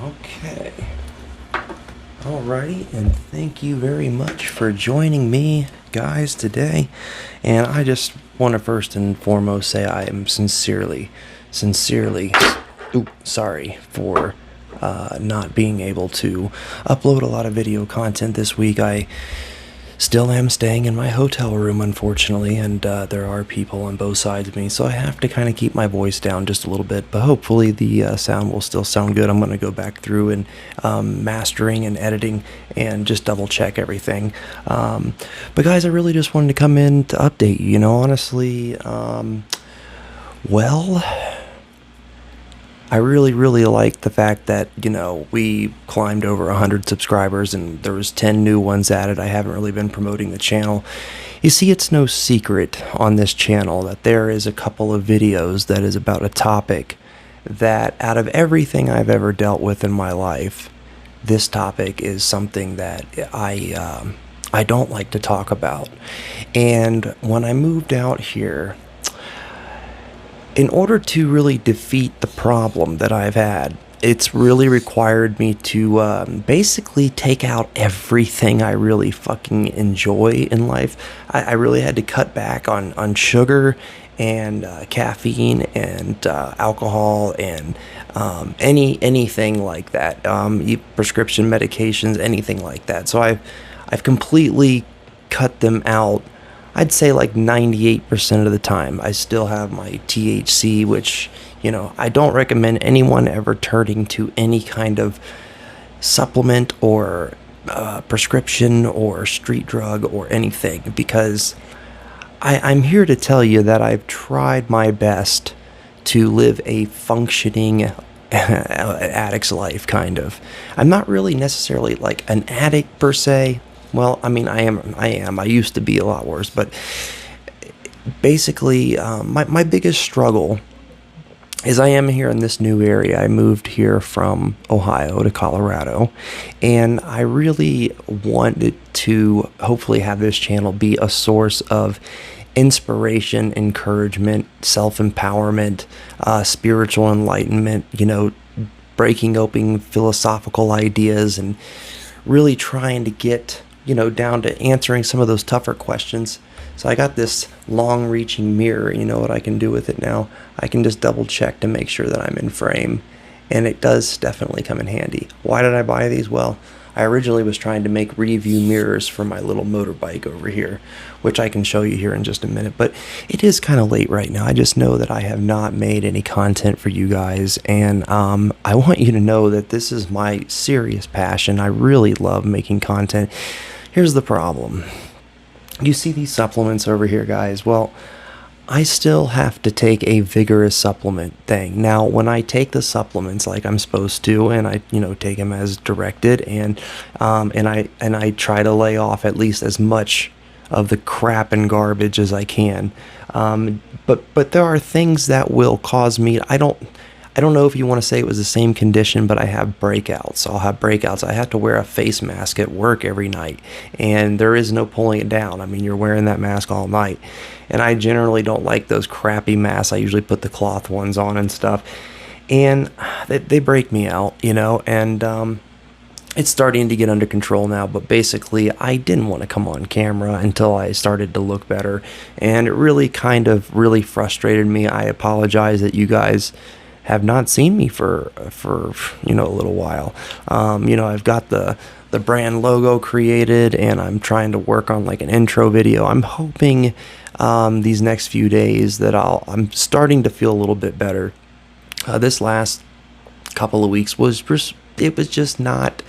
Okay. Alrighty, and thank you very much for joining me, guys, today. And I just want to first and foremost say I am sincerely, sorry for not being able to upload a lot of video content this week. I still am staying in my hotel room, unfortunately, and there are people on both sides of me, so I have to kind of keep my voice down just a little bit, but hopefully the sound will still sound good. I'm going to go back through and mastering and editing and just double check everything. But guys, I really just wanted to come in to update you, honestly. Well, I really like the fact that, we climbed over 100 subscribers and there was 10 new ones added. I haven't really been promoting the channel. You see, it's no secret on this channel that there is a couple of videos that is about a topic that out of everything I've ever dealt with in my life, this topic is something that I don't like to talk about. And when I moved out here, in order to really defeat the problem that I've had, it's really required me to basically take out everything I really fucking enjoy in life. I really had to cut back on sugar and caffeine and alcohol and anything like that. Prescription medications, anything like that. So I've completely cut them out. I'd say like 98% of the time. I still have my THC, which, I don't recommend anyone ever turning to any kind of supplement or prescription or street drug or anything, because I'm here to tell you that I've tried my best to live a functioning addict's life, kind of. I'm not really necessarily like an addict per se. Well, I mean, I am. I used to be a lot worse, but basically, my biggest struggle is I am here in this new area. I moved here from Ohio to Colorado, and I really wanted to hopefully have this channel be a source of inspiration, encouragement, self-empowerment, spiritual enlightenment, breaking open philosophical ideas and really trying to get down to answering some of those tougher questions. So I got this long-reaching mirror. You know what I can do with it now? I can just double check to make sure that I'm in frame, and it does definitely come in handy. Why did I buy these? Well, I originally was trying to make review mirrors for my little motorbike over here, which I can show you here in just a minute, but it is kind of late right now. I just know that I have not made any content for you guys, and I want you to know that this is my serious passion. I really love making content. Here's the problem. You see these supplements over here, guys? Well, I still have to take a vigorous supplement thing. Now, when I take the supplements like I'm supposed to, and I, take them as directed, and I try to lay off at least as much of the crap and garbage as I can. But there are things that will cause me. I don't know if you want to say it was the same condition, but I have breakouts. I'll have breakouts. I have to wear a face mask at work every night, and there is no pulling it down. I mean, you're wearing that mask all night, and I generally don't like those crappy masks. I usually put the cloth ones on and stuff, and they break me out, and it's starting to get under control now. But basically, I didn't want to come on camera until I started to look better, and it really really frustrated me. I apologize that you guys have not seen me for a little while. I've got the brand logo created, and I'm trying to work on like an intro video. I'm hoping these next few days that I'm starting to feel a little bit better. This last couple of weeks was just not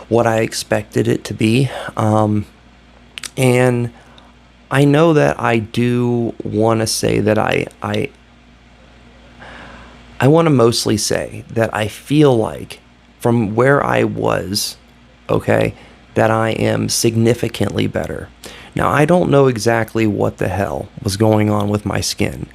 what I expected it to be, and I know that I do want to say that I want to mostly say that I feel like from where I was, okay, that I am significantly better. Now, I don't know exactly what the hell was going on with my skin,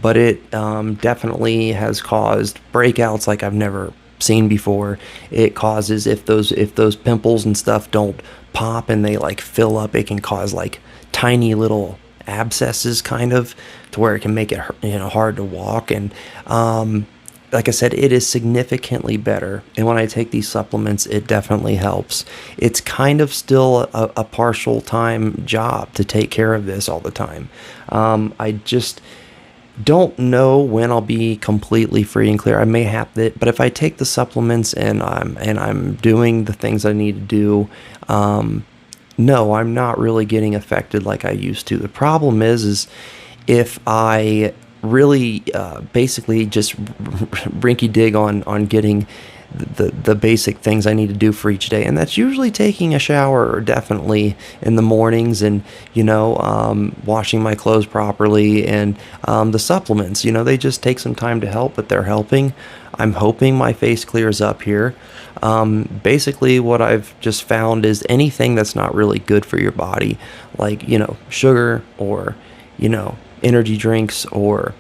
but it definitely has caused breakouts like I've never seen before. It causes, if those pimples and stuff don't pop and they like fill up, it can cause like tiny little abscesses, kind of, to where it can make it hard to walk. And like I said, it is significantly better. And when I take these supplements, it definitely helps. It's kind of still a partial time job to take care of this all the time. I just don't know when I'll be completely free and clear. I may have to, but if I take the supplements and I'm doing the things I need to do, no, I'm not really getting affected like I used to. The problem is if I really basically just rinky dig on getting the basic things I need to do for each day, and that's usually taking a shower, definitely in the mornings, and washing my clothes properly, and the supplements, they just take some time to help, but they're helping. I'm hoping my face clears up here. Basically what I've just found is anything that's not really good for your body, like sugar, or energy drinks, or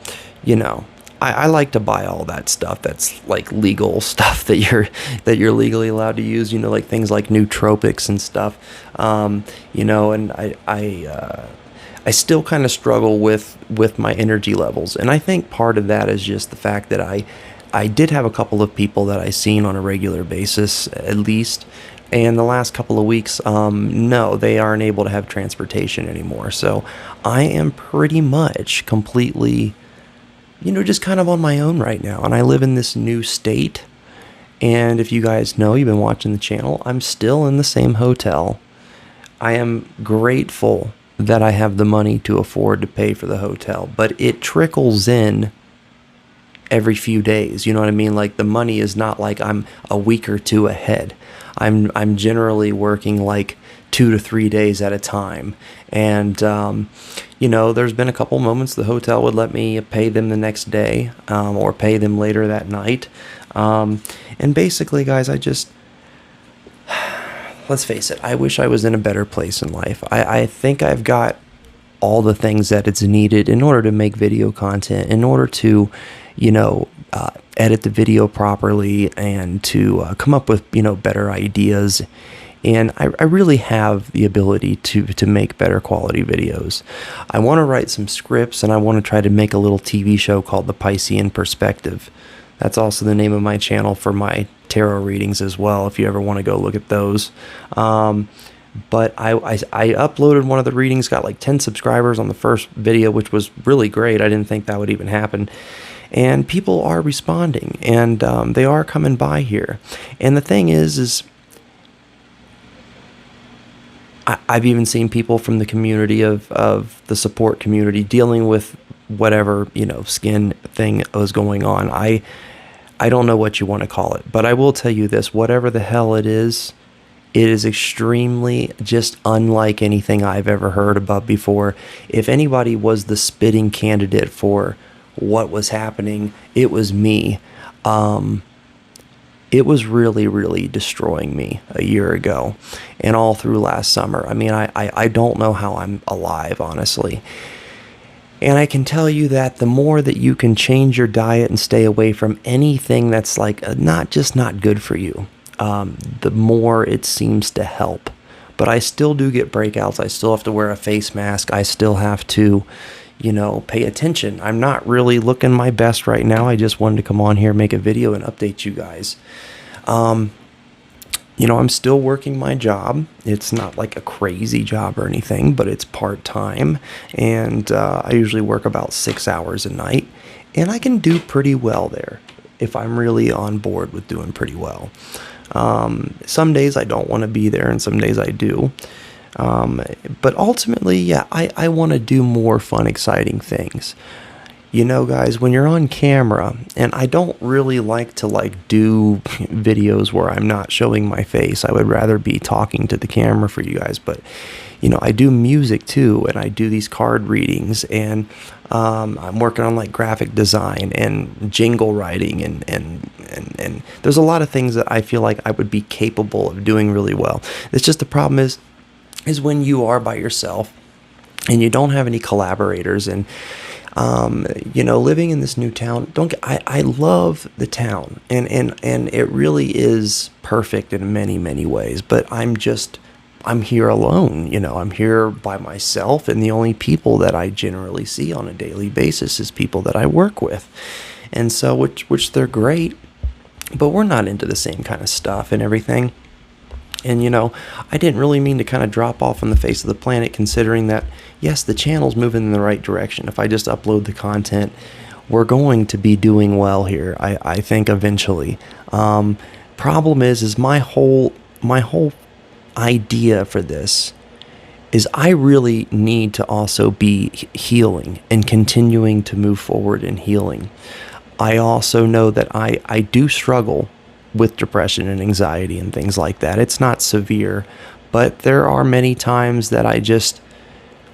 I like to buy all that stuff that's like legal stuff that you're legally allowed to use, like things like nootropics and stuff. And I still kind of struggle with my energy levels, and I think part of that is just the fact that I did have a couple of people that I seen on a regular basis, at least, and the last couple of weeks, no, they aren't able to have transportation anymore. So I am pretty much completely, just kind of on my own right now. And I live in this new state. And if you guys know, you've been watching the channel, I'm still in the same hotel. I am grateful that I have the money to afford to pay for the hotel, but it trickles in every few days. You know what I mean? Like, the money is not like I'm a week or two ahead. I'm generally working like 2 to 3 days at a time. And, there's been a couple moments the hotel would let me pay them the next day, or pay them later that night. And basically, guys, let's face it, I wish I was in a better place in life. I think I've got all the things that it's needed in order to make video content, in order to, edit the video properly, and to come up with, better ideas. And I really have the ability to make better quality videos. I want to write some scripts, and I want to try to make a little TV show called The Piscean Perspective. That's also the name of my channel for my tarot readings as well, if you ever want to go look at those. But I uploaded one of the readings, got like 10 subscribers on the first video, which was really great. I didn't think that would even happen. And people are responding, and they are coming by here. And the thing is I've even seen people from the community of the support community dealing with whatever, skin thing was going on. I don't know what you want to call it, but I will tell you this, whatever the hell it is extremely just unlike anything I've ever heard about before. If anybody was the spitting candidate for what was happening, it was me. It was really, really destroying me a year ago and all through last summer. I mean, I don't know how I'm alive, honestly. And I can tell you that the more that you can change your diet and stay away from anything that's like not good for you, the more it seems to help. But I still do get breakouts. I still have to wear a face mask. I still have to, pay attention. I'm not really looking my best right now. I just wanted to come on here, make a video, and update you guys. I'm still working my job. It's not like a crazy job or anything, but it's part-time. And I usually work about 6 hours a night. And I can do pretty well there if I'm really on board with doing pretty well. Some days I don't want to be there, and some days I do. But ultimately, yeah, I want to do more fun, exciting things. You know, guys, when you're on camera, and I don't really like to like do videos where I'm not showing my face. I would rather be talking to the camera for you guys. But I do music too, and I do these card readings, and I'm working on like graphic design and jingle writing, and there's a lot of things that I feel like I would be capable of doing really well. It's just the problem is when you are by yourself and you don't have any collaborators, and living in this new town, I love the town, and it really is perfect in many, many ways, but I'm here alone. I'm here by myself, and the only people that I generally see on a daily basis is people that I work with. And so, which they're great, but we're not into the same kind of stuff and everything. And, I didn't really mean to kind of drop off on the face of the planet, considering that, yes, the channel's moving in the right direction. If I just upload the content, we're going to be doing well here, I think, eventually. Problem is my whole idea for this is I really need to also be healing and continuing to move forward in healing. I also know that I do struggle with depression and anxiety and things like that. It's not severe, but there are many times that I just,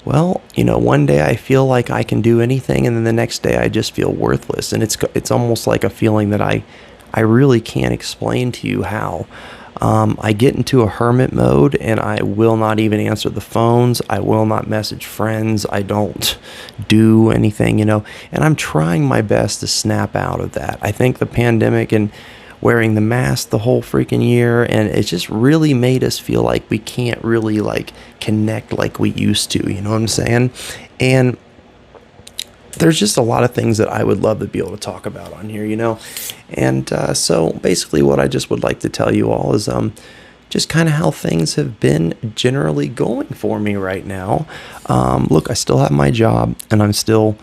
one day I feel like I can do anything, and then the next day I just feel worthless. And it's almost like a feeling that I really can't explain to you how. I get into a hermit mode, and I will not even answer the phones. I will not message friends. I don't do anything, and I'm trying my best to snap out of that. I think the pandemic and wearing the mask the whole freaking year, and it just really made us feel like we can't really like connect like we used to, you know what I'm saying? And there's just a lot of things that I would love to be able to talk about on here, and so basically what I just would like to tell you all is just kind of how things have been generally going for me right now. Look, I still have my job, and I'm still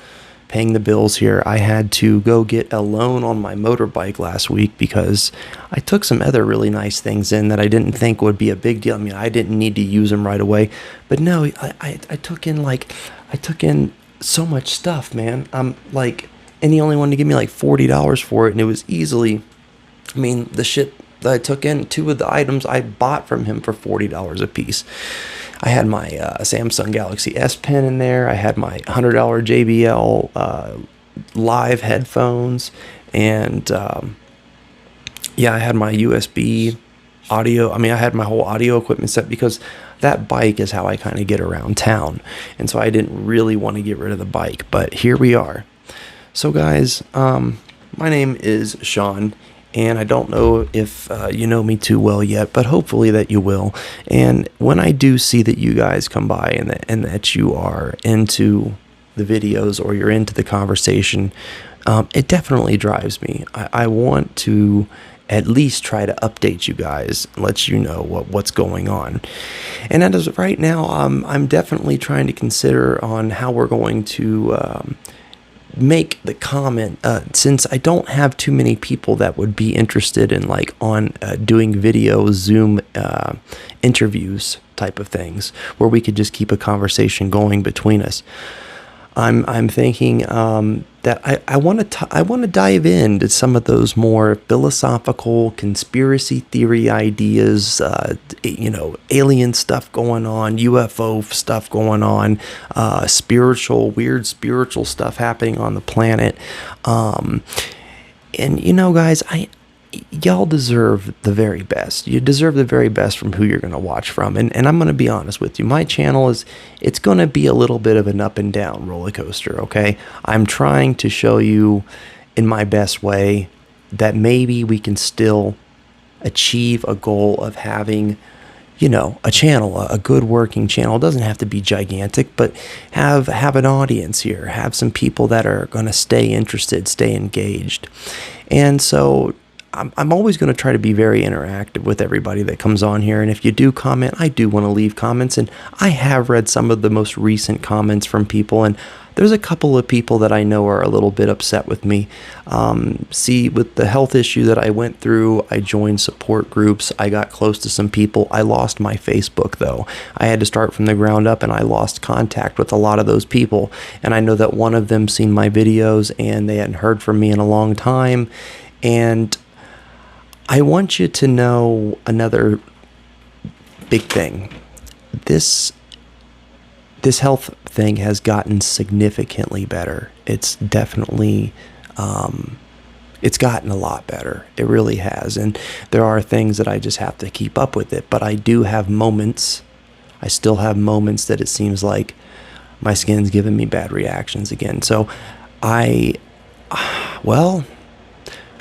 paying the bills here. I had to go get a loan on my motorbike last week because I took some other really nice things in that I didn't think would be a big deal. I mean, I didn't need to use them right away, but no, I took in so much stuff, man. I'm like, and he only wanted to give me like $40 for it, and it was easily, the shit that I took in, two of the items I bought from him for $40 a piece. I had my Samsung Galaxy S Pen in there. I had my $100 JBL live headphones, and I had my USB audio. I had my whole audio equipment set because that bike is how I kind of get around town, and so I didn't really want to get rid of the bike, but here we are. So guys, my name is Sean, and I don't know if you know me too well yet, but hopefully that you will. And when I do see that you guys come by and that you are into the videos or you're into the conversation, it definitely drives me. I want to at least try to update you guys, let you know what's going on. And as of right now, I'm definitely trying to consider on how we're going to make the comment, since I don't have too many people that would be interested in doing video Zoom interviews type of things where we could just keep a conversation going between us. I'm thinking that I want to dive into some of those more philosophical conspiracy theory ideas, alien stuff going on, UFO stuff going on, weird spiritual stuff happening on the planet. And guys, y'all deserve the very best. You deserve the very best from who you're going to watch from. And I'm going to be honest with you. My channel it's going to be a little bit of an up and down roller coaster, okay? I'm trying to show you in my best way that maybe we can still achieve a goal of having, a channel, a good working channel. It doesn't have to be gigantic, but have an audience here, have some people that are going to stay interested, stay engaged. And so I'm always going to try to be very interactive with everybody that comes on here. And if you do comment, I do want to leave comments. And I have read some of the most recent comments from people. And there's a couple of people that I know are a little bit upset with me. See, with the health issue that I went through, I joined support groups. I got close to some people. I lost my Facebook, though. I had to start from the ground up, and I lost contact with a lot of those people. And I know that one of them seen my videos, and they hadn't heard from me in a long time. And I want you to know another big thing. This health thing has gotten significantly better. It's definitely, it's gotten a lot better. It really has. And there are things that I just have to keep up with it. But I do have moments. I still have moments that it seems like my skin's giving me bad reactions again. So well,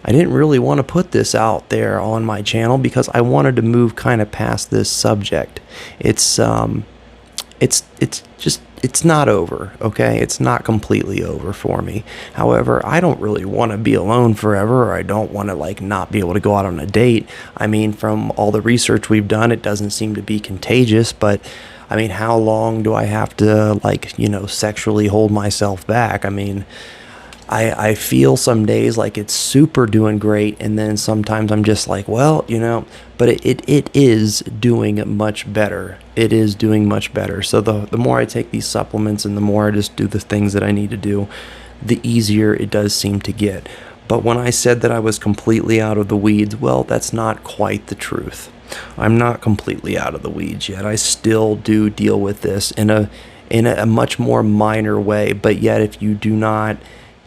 I didn't really want to put this out there on my channel because I wanted to move kind of past this subject. It's not over, okay? It's not completely over for me. However, I don't really want to be alone forever, or I don't want to like not be able to go out on a date. I mean, from all the research we've done, it doesn't seem to be contagious, but I mean, how long do I have to like, sexually hold myself back? I mean, I feel some days like it's super doing great, and then sometimes I'm just like, well, but it is doing much better. It is doing much better. So the more I take these supplements and the more I just do the things that I need to do, the easier it does seem to get. But when I said that I was completely out of the weeds, well, that's not quite the truth. I'm not completely out of the weeds yet. I still do deal with this in a much more minor way, but yet if you do not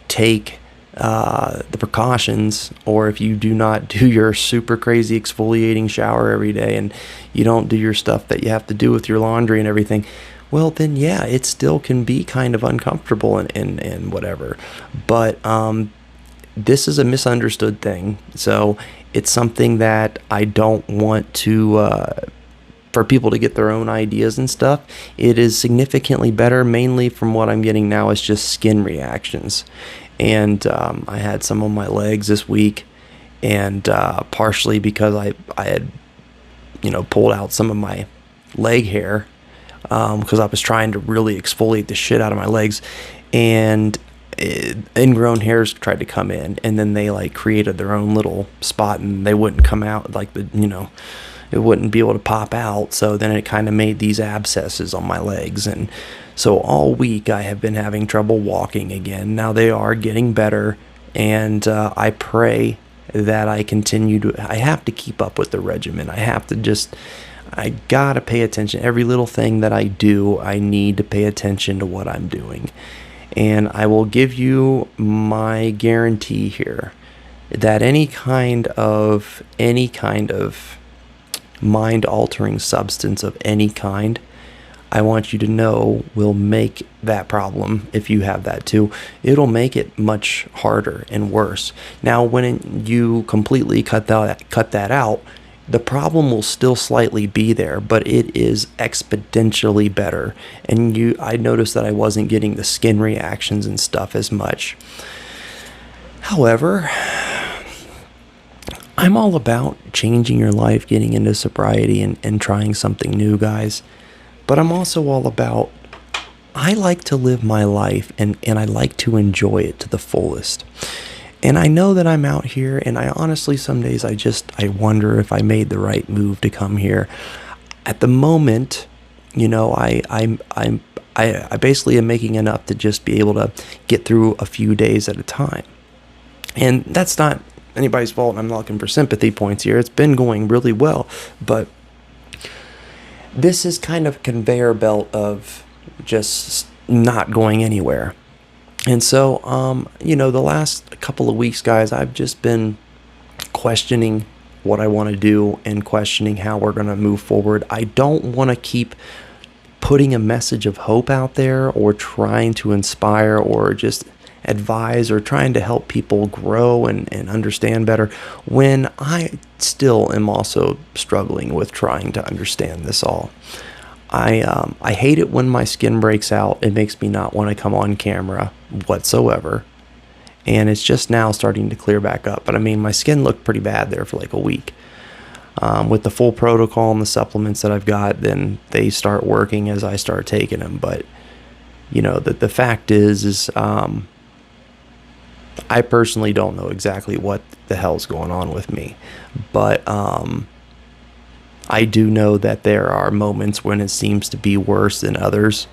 take the precautions, or if you do not do your super crazy exfoliating shower every day, and you don't do your stuff that you have to do with your laundry and everything, well, then yeah, it still can be kind of uncomfortable and whatever. But this is a misunderstood thing. So it's something that I don't want to for people to get their own ideas and stuff. It is significantly better. Mainly from what I'm getting now is just skin reactions. And I had some on my legs this week, and partially because I had pulled out some of my leg hair because I was trying to really exfoliate the shit out of my legs, and ingrown hairs tried to come in, and then they like created their own little spot, and they wouldn't come out, like it wouldn't be able to pop out. So then it kind of made these abscesses on my legs, and so all week I have been having trouble walking again. Now they are getting better, and I pray that I continue to. I have to keep up with the regimen. I gotta pay attention. Every little thing that I do, I need to pay attention to what I'm doing. And I will give you my guarantee here that any kind of mind-altering substance of any kind, I want you to know, will make that problem, if you have that too, it'll make it much harder and worse. Now, when you completely cut that out, the problem will still slightly be there, but it is exponentially better. And I noticed that I wasn't getting the skin reactions and stuff as much. However, I'm all about changing your life, getting into sobriety, and trying something new, guys. But I'm also all about, I like to live my life, and I like to enjoy it to the fullest. And I know that I'm out here, and I honestly, some days I wonder if I made the right move to come here. At the moment, I basically am making enough to just be able to get through a few days at a time. And that's not anybody's fault, and I'm not looking for sympathy points here. It's been going really well, but this is kind of a conveyor belt of just not going anywhere. And so, the last couple of weeks, guys, I've just been questioning what I want to do and questioning how we're going to move forward. I don't want to keep putting a message of hope out there, or trying to inspire, or just advise, or trying to help people grow and understand better, when I still am also struggling with trying to understand this all. I hate it when my skin breaks out. It makes me not want to come on camera whatsoever. and it's just now starting to clear back up. But I mean, my skin looked pretty bad there for like a week. With the full protocol and the supplements that I've got, then they start working as I start taking them. But you know, the fact is I personally don't know exactly what the hell's going on with me, but I do know that there are moments when it seems to be worse than others.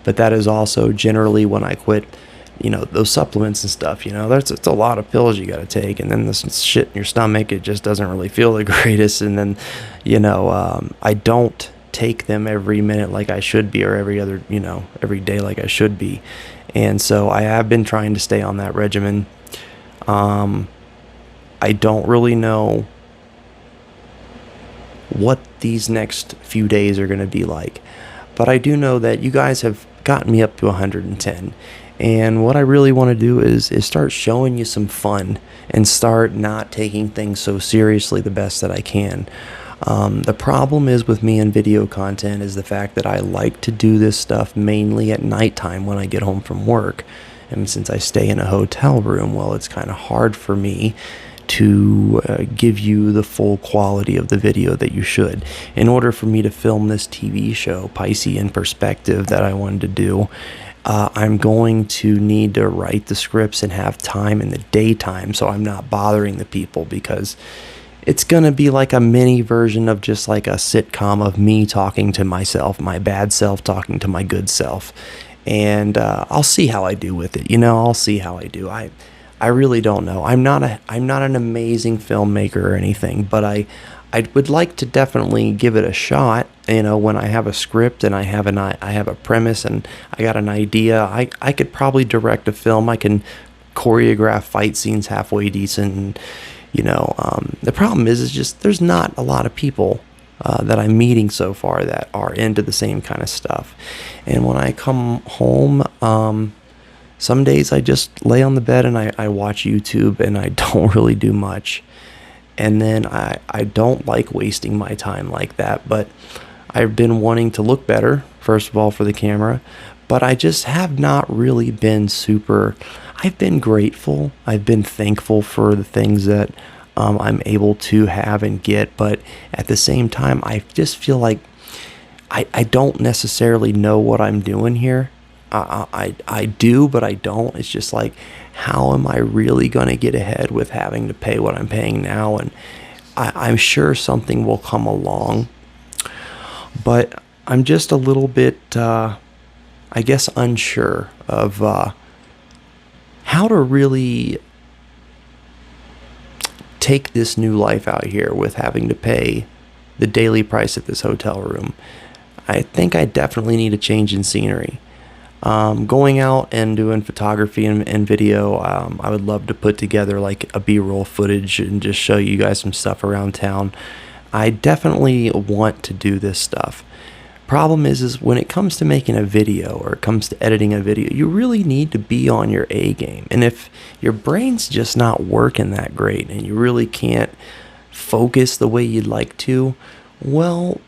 But that is also generally when I quit, you know, those supplements and stuff. You know, it's a lot of pills you got to take, and then this shit in your stomach, it just doesn't really feel the greatest. And then, you know, I don't take them every minute like I should be, or every other, you know, every day like I should be. And so I have been trying to stay on that regimen. I don't really know what these next few days are going to be like, but I do know that you guys have gotten me up to 110. And what I really want to do is start showing you some fun and start not taking things so seriously the best that I can. The problem is with me and video content is the fact that I like to do this stuff mainly at nighttime when I get home from work. And since I stay in a hotel room, well, it's kind of hard for me to give you the full quality of the video that you should. In order for me to film this TV show, Pisces in Perspective, that I wanted to do, I'm going to need to write the scripts and have time in the daytime so I'm not bothering the people, because it's going to be like a mini version of just like a sitcom of me talking to myself, my bad self talking to my good self. And I'll see how I do with it. You know, I'll see how I do. I really don't know. I'm not an amazing filmmaker or anything, but I would like to definitely give it a shot. You know, when I have a script and I have a premise and I got an idea, I could probably direct a film. I can choreograph fight scenes halfway decent. And, you know, the problem is just there's not a lot of people that I'm meeting so far that are into the same kind of stuff. And when I come home, some days I just lay on the bed and I watch YouTube and I don't really do much. And then I don't like wasting my time like that, but I've been wanting to look better, first of all, for the camera, but I just have not really been I've been grateful. I've been thankful for the things that I'm able to have and get, but at the same time, I just feel like I don't necessarily know what I'm doing here. I do, but I don't. It's just like, how am I really going to get ahead with having to pay what I'm paying now? And I'm sure something will come along, but I'm just a little bit, I guess, unsure of how to really take this new life out here with having to pay the daily price at this hotel room. I think I definitely need a change in scenery. Going out and doing photography and video, I would love to put together like a B-roll footage and just show you guys some stuff around town. I definitely want to do this stuff. Problem is when it comes to making a video or it comes to editing a video, you really need to be on your A game. And if your brain's just not working that great and you really can't focus the way you'd like to, well,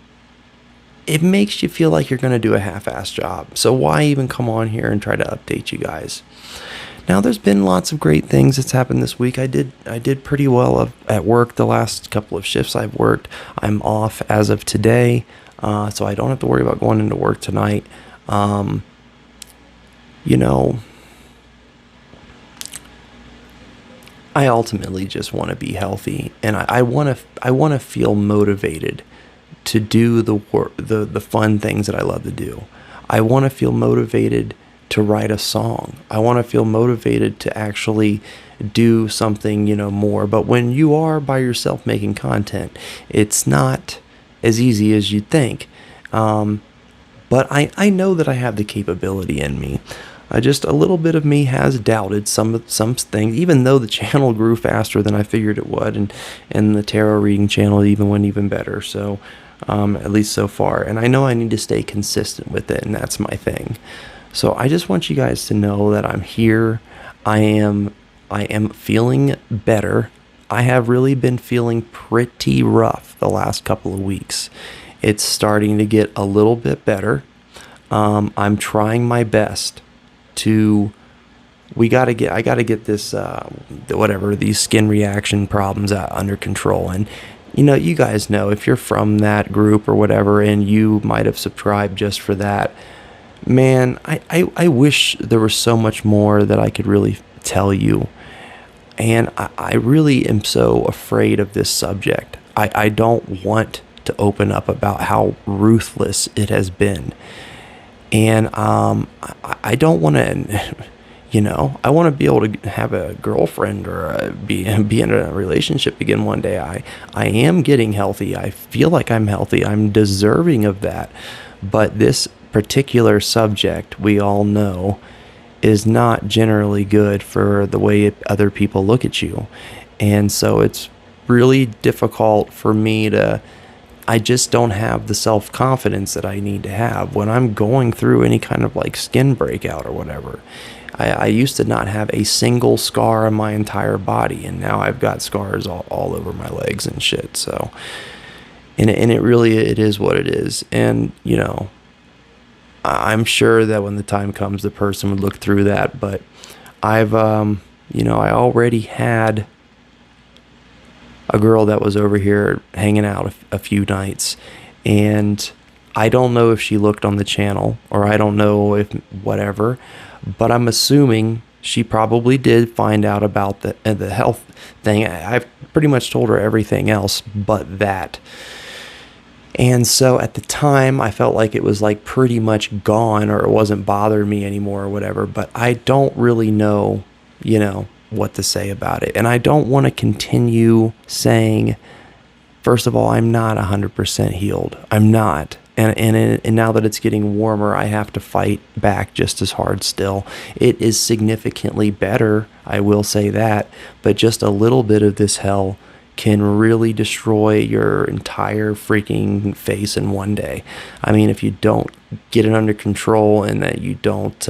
it makes you feel like you're going to do a half-assed job. So why even come on here and try to update you guys? Now, there's been lots of great things that's happened this week. I did pretty well at work the last couple of shifts I've worked. I'm off as of today, so I don't have to worry about going into work tonight. You know, I ultimately just want to be healthy, and I want to feel motivated to do the work, the fun things that I love to do. I want to feel motivated to write a song. I want to feel motivated to actually do something, you know, more. But when you are by yourself making content, it's not as easy as you'd think. But I know that I have the capability in me. Just a little bit of me has doubted some things, even though the channel grew faster than I figured it would, and the tarot reading channel went even better. So, at least so far. And I know I need to stay consistent with it, and that's my thing. So I just want you guys to know that I'm here. I am feeling better. I have really been feeling pretty rough the last couple of weeks. It's starting to get a little bit better. I'm trying my best to I gotta get this, whatever, these skin reaction problems under control. And, you guys know, if you're from that group or whatever, and you might have subscribed just for that, man, I wish there was so much more that I could really tell you. And I really am so afraid of this subject. I don't want to open up about how ruthless it has been. And I don't want to, I want to be able to have a girlfriend or be in a relationship again one day. I am getting healthy. I feel like I'm healthy. I'm deserving of that. But this particular subject, we all know, is not generally good for the way other people look at you. And so it's really difficult for me to, I just don't have the self-confidence that I need to have when I'm going through any kind of like skin breakout or whatever. I used to not have a single scar on my entire body, and now I've got scars all over my legs and shit. So, and it really, it is what it is. And, I'm sure that when the time comes, the person would look through that. But I've, I already had a girl that was over here hanging out a few nighs, and I don't know if she looked on the channel, or I don't know if whatever, but I'm assuming she probably did find out about the health thing. I've pretty much told her everything else but that. And so at the time, I felt like it was like pretty much gone, or it wasn't bothering me anymore or whatever. But I don't really know, what to say about it. And I don't want to continue saying, first of all, I'm not 100% healed. I'm not. And now that it's getting warmer, I have to fight back just as hard still. It is significantly better, I will say that, but just a little bit of this hell can really destroy your entire freaking face in one day. I mean, if you don't get it under control, and that you don't,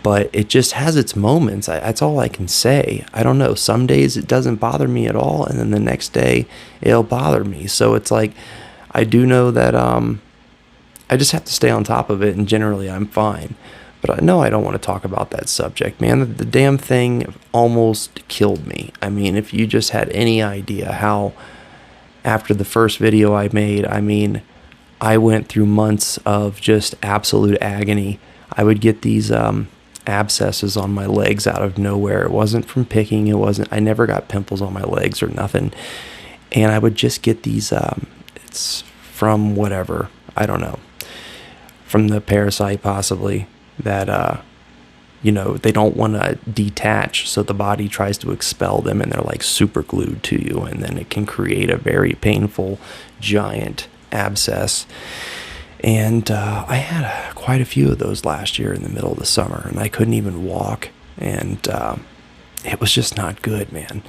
but it just has its moments. That's all I can say. I don't know. Some days it doesn't bother me at all, and then the next day it'll bother me. So it's like, I do know that I just have to stay on top of it, and generally I'm fine. But no, I don't want to talk about that subject, man. The damn thing almost killed me. I mean, if you just had any idea how, after the first video I made, I mean, I went through months of just absolute agony. I would get these abscesses on my legs out of nowhere. It wasn't from picking. I never got pimples on my legs or nothing. And I would just get these, it's from whatever, I don't know, from the parasite possibly, that, they don't want to detach. So the body tries to expel them, and they're like super glued to you. And then it can create a very painful giant abscess. And I had quite a few of those last year in the middle of the summer, and I couldn't even walk, and it was just not good, man.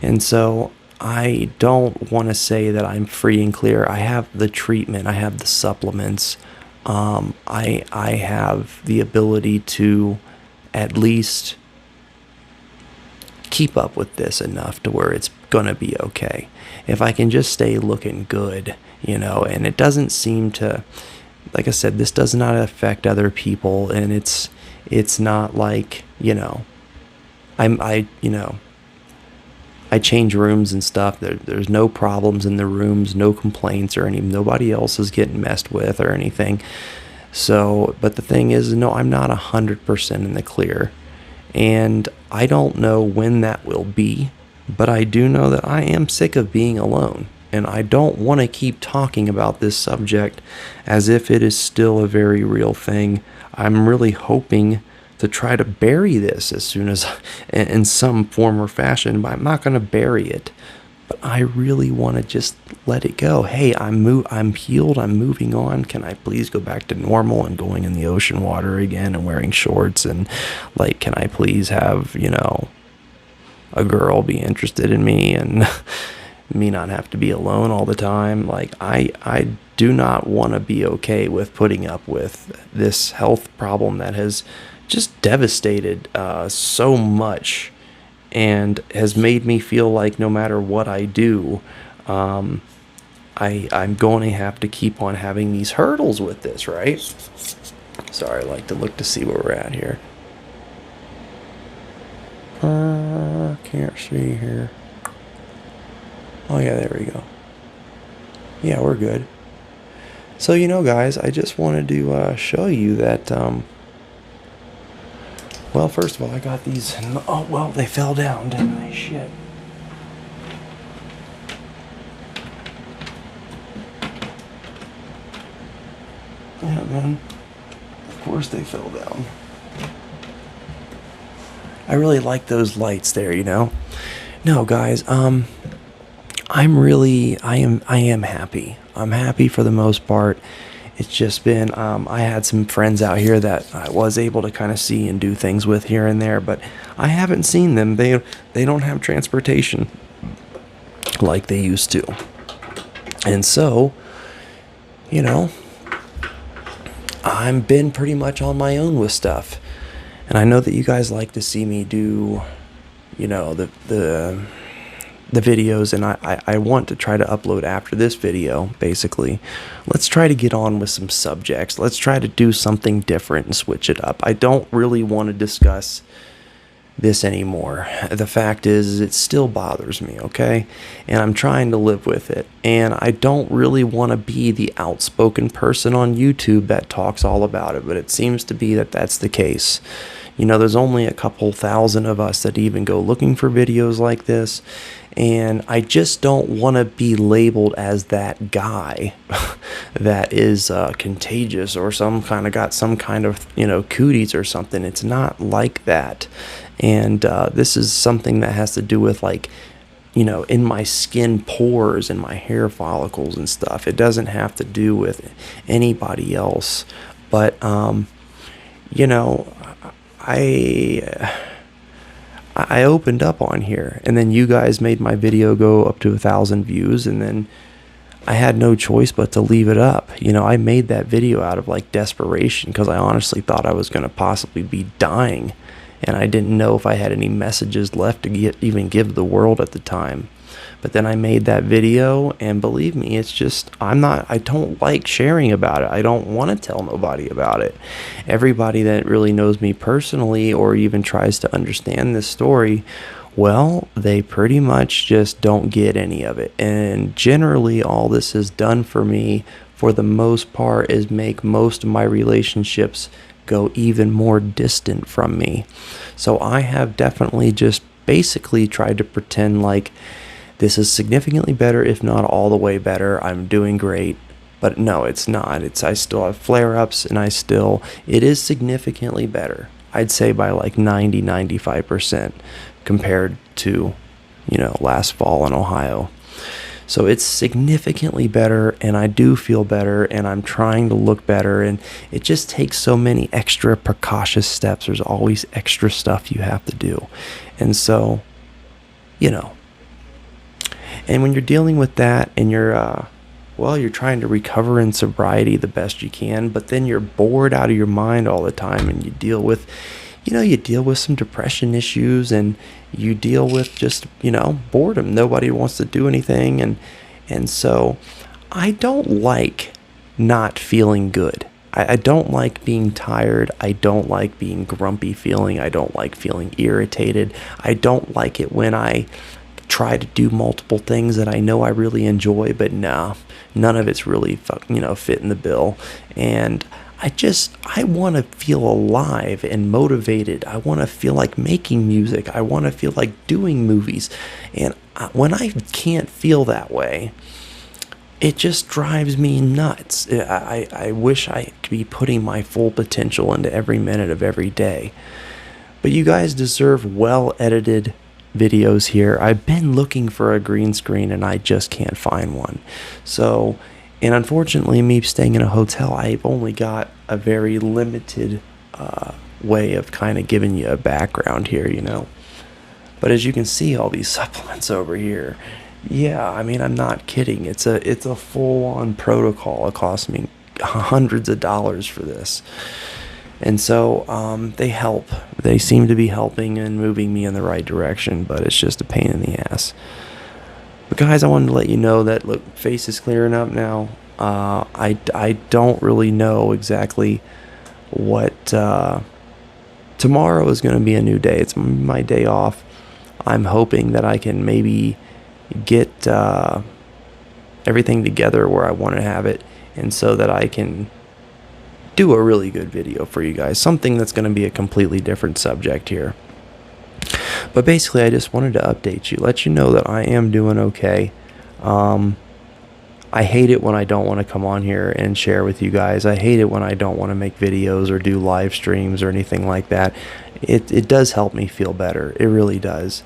And so I don't want to say that I'm free and clear. I have the treatment, I have the supplements, I have the ability to at least keep up with this enough to where it's gonna be okay. If I can just stay looking good, and it doesn't seem to, like I said, this does not affect other people, and it's not like, I change rooms and stuff. There's no problems in the rooms, no complaints or nobody else is getting messed with or anything. So, but the thing is, no, I'm not 100% in the clear, and I don't know when that will be, but I do know that I am sick of being alone. And I don't want to keep talking about this subject as if it is still a very real thing. I'm really hoping to try to bury this as soon as, in some form or fashion, but I'm not going to bury it. But I really want to just let it go. Hey, I'm healed. I'm moving on. Can I please go back to normal and going in the ocean water again and wearing shorts? And like, can I please have, a girl be interested in me, and me not have to be alone all the time? Like, I do not want to be okay with putting up with this health problem that has just devastated so much, and has made me feel like no matter what I do, I'm going to have to keep on having these hurdles with this, right? Sorry, I like to look to see where we're at here. Can't see here. Oh yeah, there we go. Yeah, we're good. So, guys, I just wanted to show you that, well, first of all, I got these. Oh, well, they fell down, didn't they? Shit. Yeah, man. Of course they fell down. I really like those lights there, No, guys, I am happy. I'm happy for the most part. It's just been, I had some friends out here that I was able to kind of see and do things with here and there, but I haven't seen them. They don't have transportation like they used to. And so, you know, I've been pretty much on my own with stuff. And I know that you guys like to see me do, the videos, and I want to try to upload after this video, basically. Let's try to get on with some subjects. Let's try to do something different and switch it up. I don't really want to discuss this anymore. The fact is, it still bothers me, okay? And I'm trying to live with it. And I don't really want to be the outspoken person on YouTube that talks all about it, but it seems to be that that's the case. There's only a couple thousand of us that even go looking for videos like this, and I just don't want to be labeled as that guy that is contagious or got some kind of cooties or something. It's not like that. And this is something that has to do with, like, in my skin pores and my hair follicles and stuff. It doesn't have to do with anybody else. But I opened up on here, and then you guys made my video go up to 1,000 views, and then I had no choice but to leave it up. I made that video out of, like, desperation, because I honestly thought I was going to possibly be dying, and I didn't know if I had any messages left to even give the world at the time. But then I made that video, and believe me, it's just, I don't like sharing about it. I don't want to tell nobody about it. Everybody that really knows me personally or even tries to understand this story, well, they pretty much just don't get any of it. And generally, all this has done for me, for the most part, is make most of my relationships go even more distant from me. So I have definitely just basically tried to pretend like this is significantly better, if not all the way better. I'm doing great. But no, it's not. I still have flare-ups, and it is significantly better. I'd say by like 95% compared to, last fall in Ohio. So it's significantly better, and I do feel better, and I'm trying to look better, and it just takes so many extra precautious steps. There's always extra stuff you have to do. And so, and when you're dealing with that, and you're trying to recover in sobriety the best you can, but then you're bored out of your mind all the time, and you deal with some depression issues, and you deal with just, boredom. Nobody wants to do anything. And so I don't like not feeling good. I don't like being tired. I don't like being grumpy feeling. I don't like feeling irritated. I don't like it when I try to do multiple things that I know I really enjoy, but none of it's really fitting the bill. And I want to feel alive and motivated. I want to feel like making music. I want to feel like doing movies. And when I can't feel that way, it just drives me nuts. I wish I could be putting my full potential into every minute of every day. But you guys deserve well-edited videos here. I've been looking for a green screen, and I just can't find one. So, and unfortunately, me staying in a hotel, I've only got a very limited way of kind of giving you a background here, But as you can see, all these supplements over here, yeah, I mean, I'm not kidding. It's a full-on protocol. It cost me hundreds of dollars for this. And so they help. They seem to be helping and moving me in the right direction, but it's just a pain in the ass. But guys, I wanted to let you know that, look, face is clearing up now. I don't really know exactly what to tomorrow is going to be a new day. It's my day off. I'm hoping that I can maybe get everything together where I want to have it, and so that I can do a really good video for you guys. Something that's going to be a completely different subject here. But basically, I just wanted to update you, let you know that I am doing okay. I hate it when I don't want to come on here and share with you guys. I hate it when I don't want to make videos or do live streams or anything like that. It does help me feel better. It really does.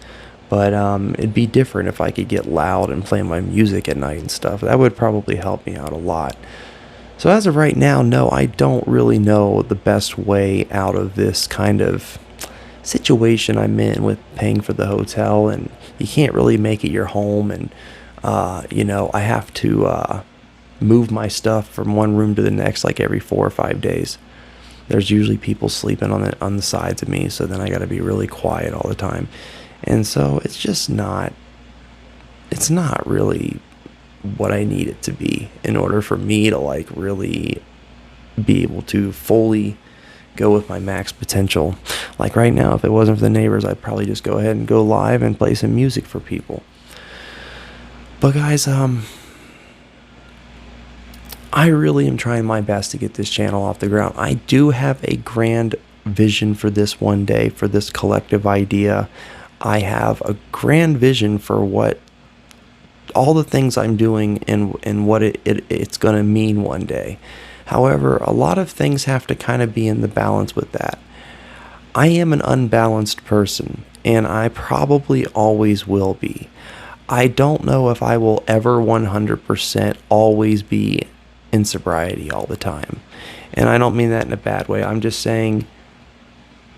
But it'd be different if I could get loud and play my music at night and stuff. That would probably help me out a lot. So as of right now, no, I don't really know the best way out of this kind of situation I'm in with paying for the hotel, and you can't really make it your home, and you know, I have to move my stuff from one room to the next like every 4 or 5 days. There's usually people sleeping on the sides of me, so then I got to be really quiet all the time. And so it's just not, it's not really what I need it to be in order for me to like really be able to fully go with my max potential. Like right now, if it wasn't for the neighbors, I'd probably just go ahead and go live and play some music for people. But guys, I really am trying my best to get this channel off the ground. I do have a grand vision for this one day, for this collective idea. I have a grand vision for what all the things I'm doing and what it's going to mean one day. However, a lot of things have to kind of be in the balance with that. I am an unbalanced person, and I probably always will be. I don't know if I will ever 100% always be in sobriety all the time. And I don't mean that in a bad way. I'm just saying,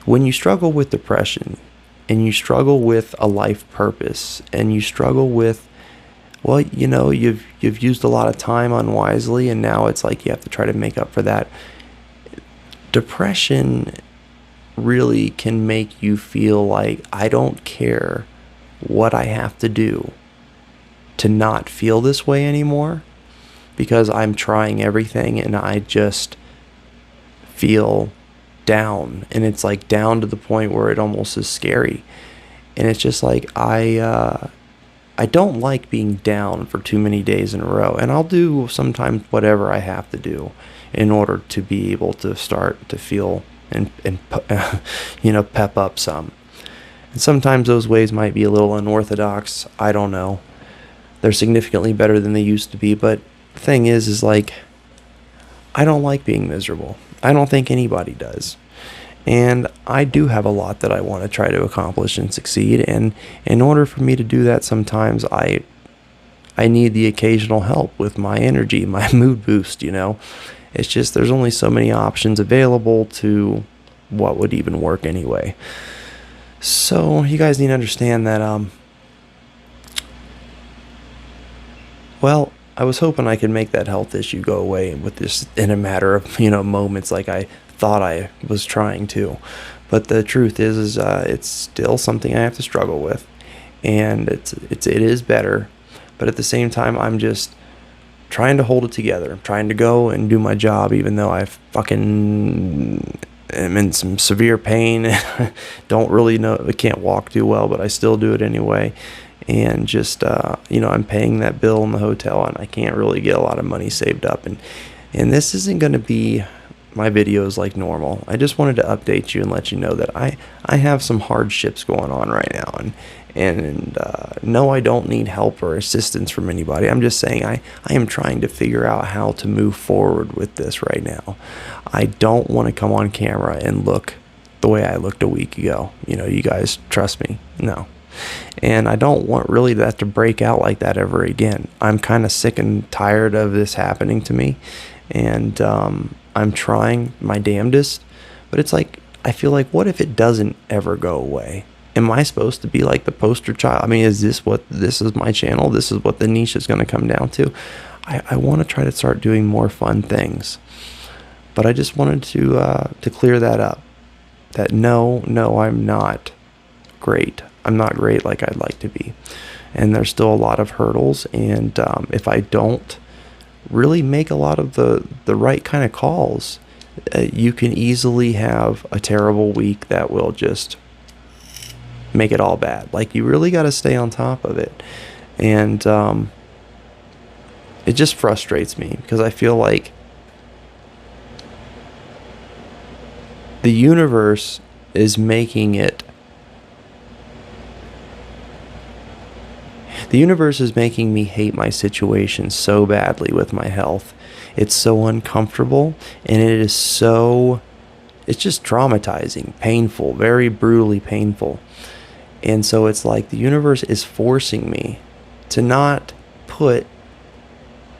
when you struggle with depression, and you struggle with a life purpose, and you struggle with, well, you know, you've used a lot of time unwisely, and now it's like you have to try to make up for that. Depression really can make you feel like, I don't care what I have to do to not feel this way anymore, because I'm trying everything and I just feel down, and it's like down to the point where it almost is scary. And it's just like, I don't like being down for too many days in a row, and I'll do sometimes whatever I have to do in order to be able to start to feel and you know, pep up some. And sometimes those ways might be a little unorthodox. I don't know. They're significantly better than they used to be, but the thing is like, I don't like being miserable. I don't think anybody does. And I do have a lot that I want to try to accomplish and succeed, and in order for me to do that, sometimes I need the occasional help with my energy, my mood boost, you know. It's just, there's only so many options available to what would even work anyway. So you guys need to understand that well, I was hoping I could make that health issue go away with this in a matter of, you know, moments, like I thought I was trying to. But the truth is it's still something I have to struggle with, and it is better. But at the same time, I'm just trying to hold it together. I'm trying to go and do my job, even though I fucking am in some severe pain. Don't really know, I can't walk too well, but I still do it anyway. And just, you know, I'm paying that bill in the hotel, and I can't really get a lot of money saved up. And this isn't going to be my videos like normal. I just wanted to update you and let you know that I have some hardships going on right now. And no, I don't need help or assistance from anybody. I'm just saying I am trying to figure out how to move forward with this right now. I don't want to come on camera and look the way I looked a week ago. You know, you guys trust me. No. And I don't want really that to break out like that ever again. I'm kind of sick and tired of this happening to me, and I'm trying my damnedest, but it's like, I feel like, what if it doesn't ever go away? Am I supposed to be like the poster child? I mean, is this is my channel? This is what the niche is going to come down to? I want to try to start doing more fun things, but I just wanted to clear that up. That no, I'm not great. I'm not great like I'd like to be. And there's still a lot of hurdles. And if I don't really make a lot of the right kind of calls, you can easily have a terrible week that will just make it all bad. Like, you really got to stay on top of it. And it just frustrates me because I feel like the universe is making it. The universe is making me hate my situation so badly with my health. It's so uncomfortable, and it is so. It's just traumatizing, painful, very brutally painful. And so it's like the universe is forcing me to not put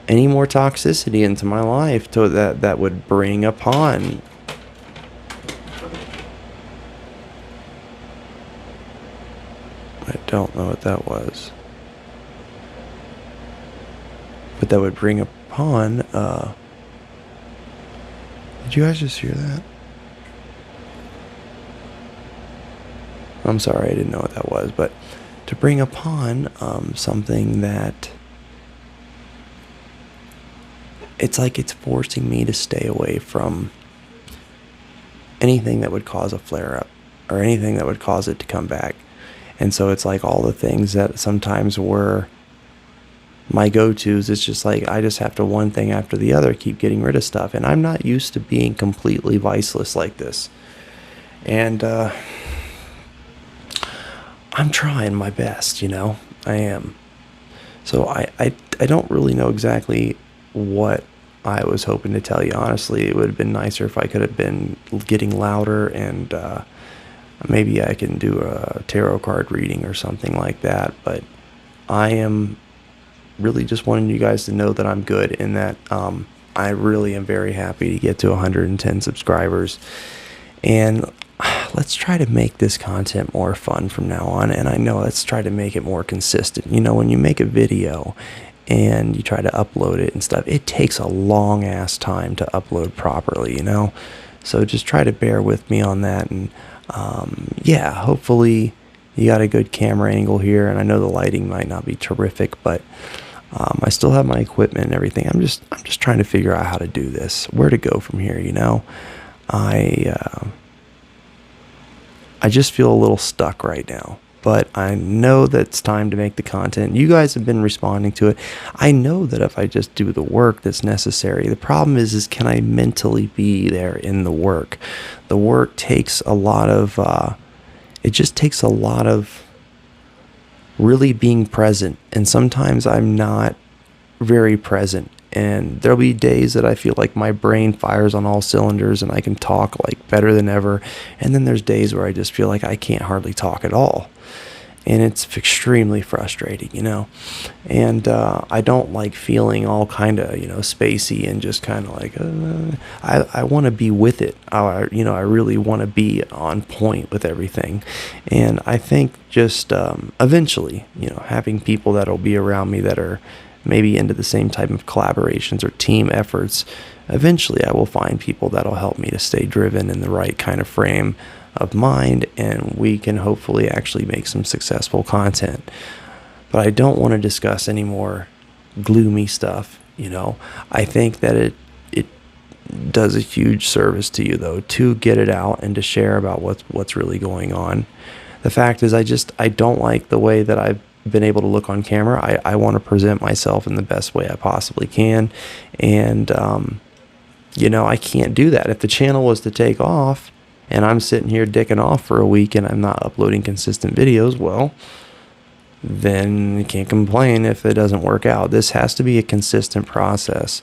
any more toxicity into my life that would bring upon. I don't know what that was. But that would bring upon, did you guys just hear that? I'm sorry, I didn't know what that was, but to bring upon something that, it's like it's forcing me to stay away from anything that would cause a flare-up or anything that would cause it to come back. And so it's like all the things that sometimes were my go-tos, it's just like I just have to one thing after the other keep getting rid of stuff. And I'm not used to being completely viceless like this. And I'm trying my best, I am. So I don't really know exactly what I was hoping to tell you. Honestly, it would have been nicer if I could have been getting louder, and maybe I can do a tarot card reading or something like that. But I am really just wanting you guys to know that I'm good, and that I really am very happy to get to 110 subscribers. And let's try to make this content more fun from now on. And I know, let's try to make it more consistent. When you make a video and you try to upload it and stuff, it takes a long ass time to upload properly, So just try to bear with me on that. And yeah, hopefully you got a good camera angle here. And I know the lighting might not be terrific, but I still have my equipment and everything. I'm just trying to figure out how to do this, where to go from here. I just feel a little stuck right now, but I know that it's time to make the content. You guys have been responding to it. I know that if I just do the work that's necessary, the problem is can I mentally be there in the work? The work takes a lot of, it just takes a lot of really being present. And sometimes I'm not very present. And there'll be days that I feel like my brain fires on all cylinders and I can talk like better than ever. And then there's days where I just feel like I can't hardly talk at all. And it's extremely frustrating, And I don't like feeling all kind of, spacey and just kind of like, I want to be with it. I really want to be on point with everything. And I think just eventually, having people that'll be around me that are maybe into the same type of collaborations or team efforts, eventually I will find people that'll help me to stay driven in the right kind of frame of mind, and we can hopefully actually make some successful content. But I don't want to discuss any more gloomy stuff. I think that it does a huge service to you, though, to get it out and to share about what's really going on. The fact is, I don't like the way that I've been able to look on camera. I want to present myself in the best way I possibly can. And, I can't do that. If the channel was to take off and I'm sitting here dicking off for a week and I'm not uploading consistent videos, well, then you can't complain if it doesn't work out. This has to be a consistent process.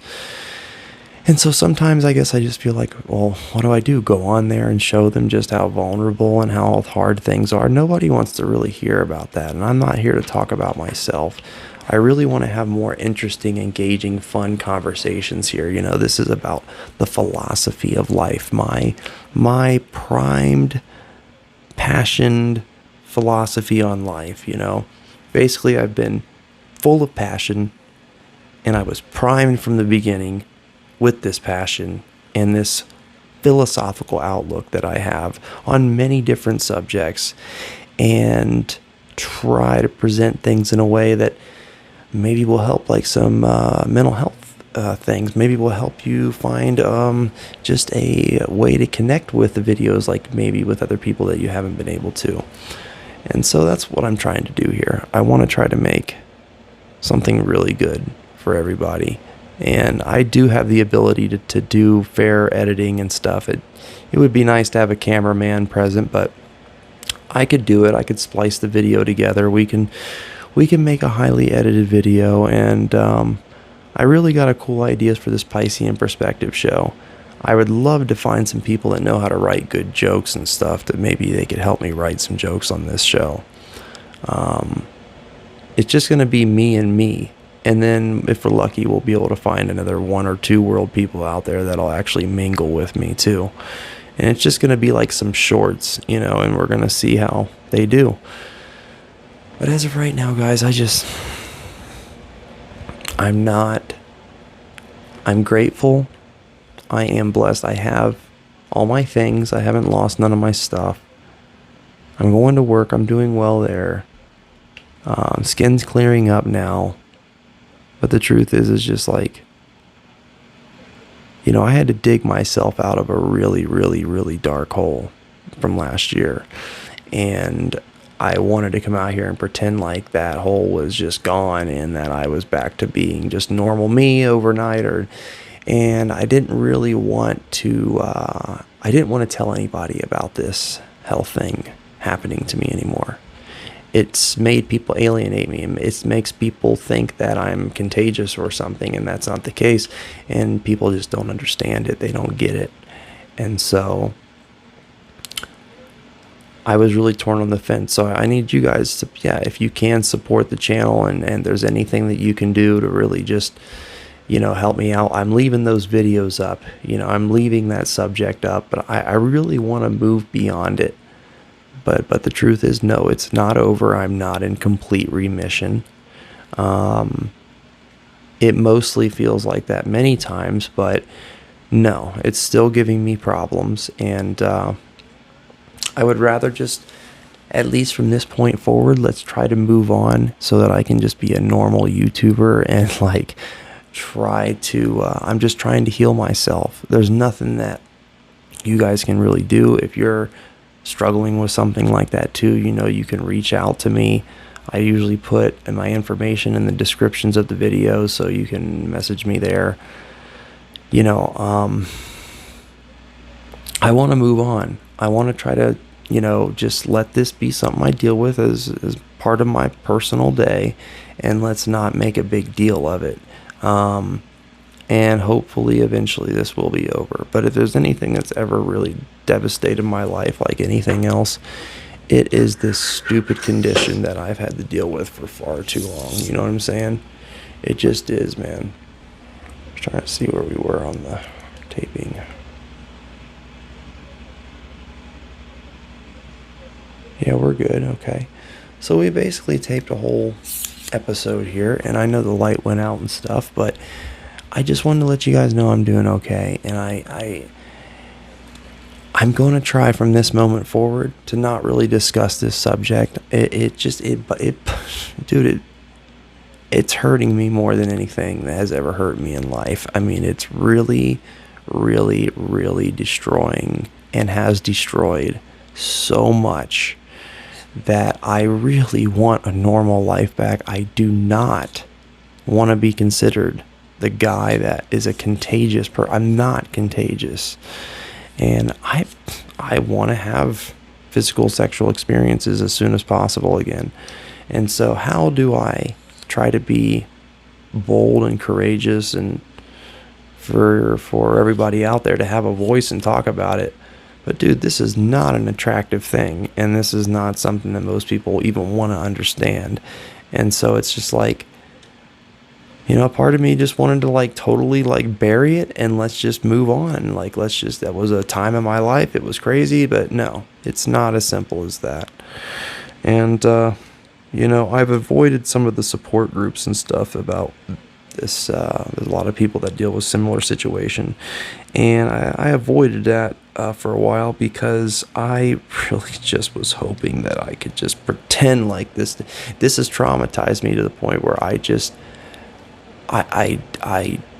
And so sometimes I guess I just feel like, well, what do? Go on there and show them just how vulnerable and how hard things are? Nobody wants to really hear about that. And I'm not here to talk about myself. I really want to have more interesting, engaging, fun conversations here. This is about the philosophy of life, my primed, passioned philosophy on life. Basically, I've been full of passion, and I was primed from the beginning with this passion and this philosophical outlook that I have on many different subjects, and try to present things in a way that maybe will help like some mental health things. Maybe we'll help you find just a way to connect with the videos, like maybe with other people that you haven't been able to. And so that's what I'm trying to do here. I want to try to make something really good for everybody. And I do have the ability to do fair editing and stuff. It would be nice to have a cameraman present, but I could do it. I could splice the video together. We can make a highly edited video, and I really got a cool ideas for this Piscean Perspective show. I would love to find some people that know how to write good jokes and stuff, that maybe they could help me write some jokes on this show. It's just going to be me and me. And then if we're lucky, we'll be able to find another 1 or 2 world people out there that'll actually mingle with me too. And it's just going to be like some shorts, and we're going to see how they do. But as of right now, guys, I'm grateful. I am blessed. I have all my things. I haven't lost none of my stuff. I'm going to work. I'm doing well there. Skin's clearing up now. But the truth is just like, I had to dig myself out of a really, really, really dark hole from last year. And I wanted to come out here and pretend like that hole was just gone and that I was back to being just normal me overnight. And I didn't really want to, tell anybody about this health thing happening to me anymore. It's made people alienate me. It makes people think that I'm contagious or something, and that's not the case. And people just don't understand it. They don't get it. And so I was really torn on the fence. So I need you guys to, if you can, support the channel, and there's anything that you can do to really just, help me out. I'm leaving those videos up. I'm leaving that subject up, but I really want to move beyond it. But the truth is, no, it's not over. I'm not in complete remission. It mostly feels like that many times, but no, it's still giving me problems. And I would rather just, at least from this point forward, let's try to move on so that I can just be a normal YouTuber and I'm just trying to heal myself. There's nothing that you guys can really do. If you're struggling with something like that too, you can reach out to me. I usually put my information in the descriptions of the videos, so you can message me there. I want to move on. I want to try to, just let this be something I deal with as part of my personal day, and let's not make a big deal of it. And hopefully eventually this will be over. But if there's anything that's ever really devastated my life, like anything else, it is this stupid condition that I've had to deal with for far too long. You know what I'm saying? It just is, man. I'm trying to see where we were on the taping. Yeah, we're good. Okay. So we basically taped a whole episode here, and I know the light went out and stuff, but I just wanted to let you guys know I'm doing okay. And I'm going to try from this moment forward to not really discuss this subject. Dude, it's hurting me more than anything that has ever hurt me in life. I mean, it's really, really, really destroying, and has destroyed so much that I really want a normal life back. I do not want to be considered the guy that is a contagious person. I'm not contagious. And I want to have physical sexual experiences as soon as possible again. And so how do I try to be bold and courageous, and for everybody out there to have a voice and talk about it? But dude, this is not an attractive thing, and this is not something that most people even want to understand. And so it's just like, part of me just wanted to totally bury it and let's just move on. That was a time in my life. It was crazy, but no, it's not as simple as that. And, I've avoided some of the support groups and stuff about this. There's a lot of people that deal with similar situation, and I avoided that for a while because I really just was hoping that I could just pretend like this has traumatized me to the point where I